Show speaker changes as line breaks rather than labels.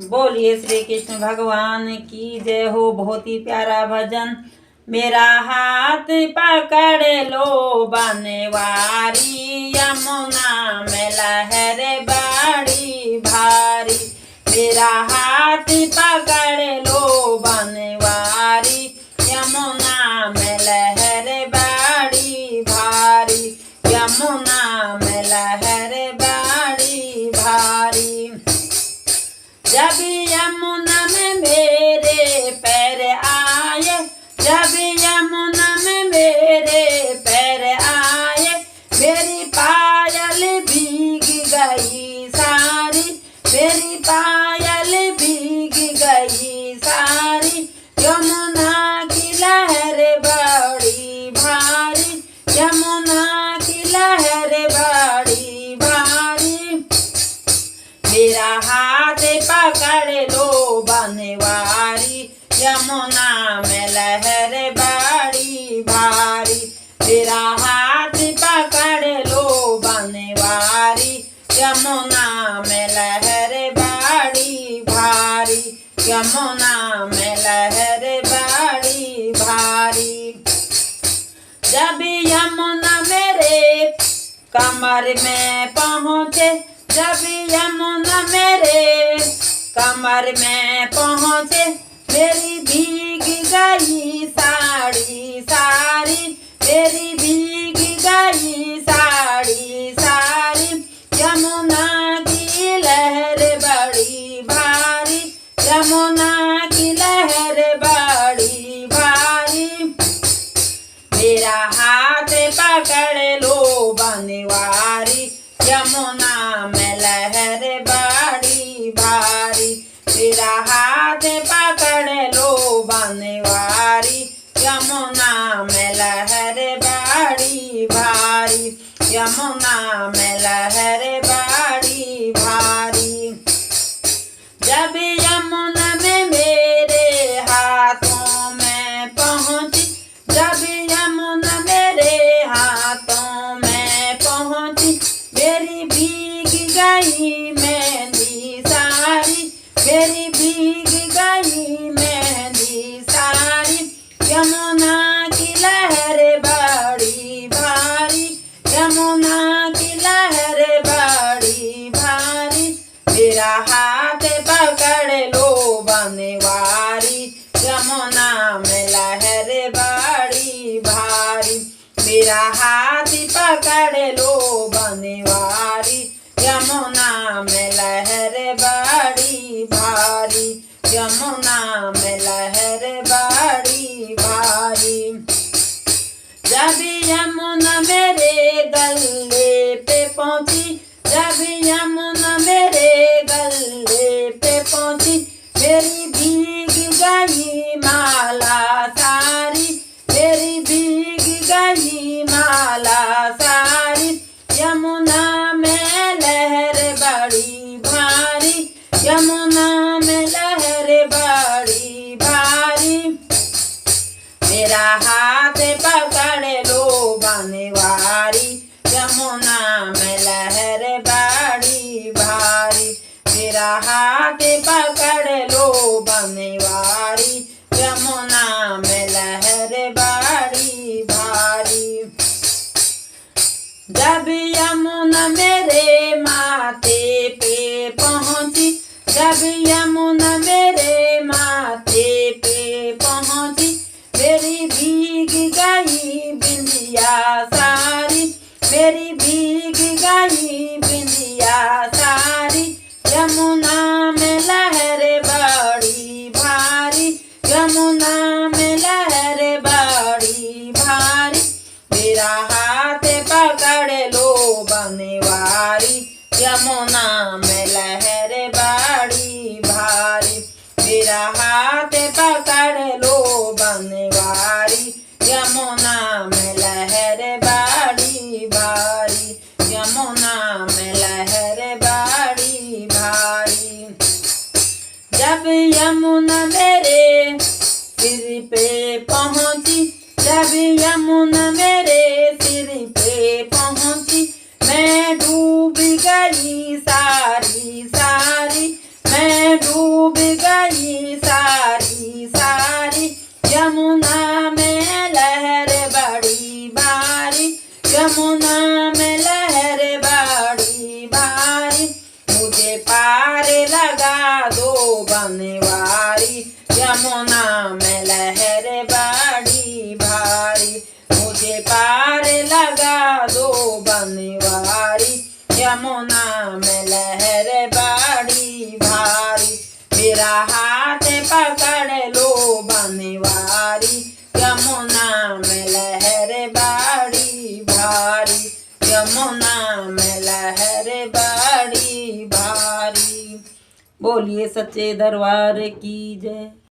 बोलिए श्री कृष्ण भगवान की जय हो। बहुत ही प्यारा भजन। मेरा हाथ पकड़ लो बनवारी, यमुना में लहर बड़ी भारी। मेरा हाथ पकड़ लो बनवारी, यमुना में लहर बड़ी भारी। यमुना में लहर बड़ी भारी। जब यमुना में मेरे पैर आए, जब यमुना में मेरे पैर आए, मेरी पायल भीग गई सारी, मेरी पायल भीग गई सारी। यमुना की लहर बड़ी भारी, यमुना की लहर बड़ी भारी। मेरा हाथ पकड़ लो बनवारी, यमुना में लहर बड़ी भारी। मेरा हाथ पकड़ लो बनवारी, यमुना में लहर बड़ी भारी। यमुना में लहर बड़ी भारी। जब यमुना मेरे कमर में पहुँचे, जब यमुना मेरे कमर में पहुँचे, मेरी भीग गई साड़ी सारी, मेरी भीग गई साड़ी सारी। यमुना की लहर बड़ी भारी, यमुना की लहर बड़ी भारी। मेरा हाथ पकड़ लो बनवारी, यमुना में लहर बड़ी भारी। मेरा हाथ पकड़ लो बनवारी, यमुना में लहर बड़ी भारी। यमुना में लहर बड़ी भारी। जब यमुना में मेरे हाथों में पहुँची, जब यमुना मेरे हाथों में पहुँची, मेरी भीग गई मेहंदी सारी, मेरी भीग गई मेहंदी सारी। यमुना की लहर बड़ी भारी, यमुना की लहर बड़ी भारी। मेरा हाथ पकड़ लो बनवारी, यमुना में लहर बड़ी भारी। मेरा हाथ पकड़ लो बनवारी, यमुना में लहर बड़ी भारी। यमुना में लहर बड़ी भारी। जब यमुना मेरे गले पे पहुँची, जब यमुना मेरे गले पे पहुँची, मेरी भीग गई माला सारी, मेरी भीग गई माला सारी। यमुना में लहर बड़ी भारी, यमुना में लहर बड़ी भारी। मेरा हाथ पकड़ लो बनवारी, यमुना में लहर बड़ी भारी। मेरा हाथ पकड़ लो बनवारी, यमुना में लहर बड़ी भारी। जब यमुना मेरे माथे पे पहुँची, जब यमुना मेरे माथे पे पहुँची, मेरी भीग गई बिंदिया सारी, मेरी भीग गई बिंदिया सारी। यमुना में लहर बड़ी भारी, यमुना में लहर बड़ी भारी। मेरा हाथ पकड़ लो बनवारी, यमुना में लहर बड़ी भारी। मेरा हाथ पकड़ लो बनवारी, यमुना में लहर बड़ी भारी। यमुना में लहर बड़ी भारी। जब यमुना मेरे सिर पे पहुँची, जब यमुना मेरे सिर पे पहुँची, मैं डूब गई सारी सारी, मैं डूब पार लगा दो बनवारी, यमुना में लहर बड़ी भारी। मुझे पार लगा दो बनवारी, यमुना में लहर बड़ी भारी। मेरा हाथ पकड़ लो बनवारी, यमुना में लहर बड़ी भारी, यमुना में लहर बड़ी भारी। बोलिए सच्चे दरबार की जय।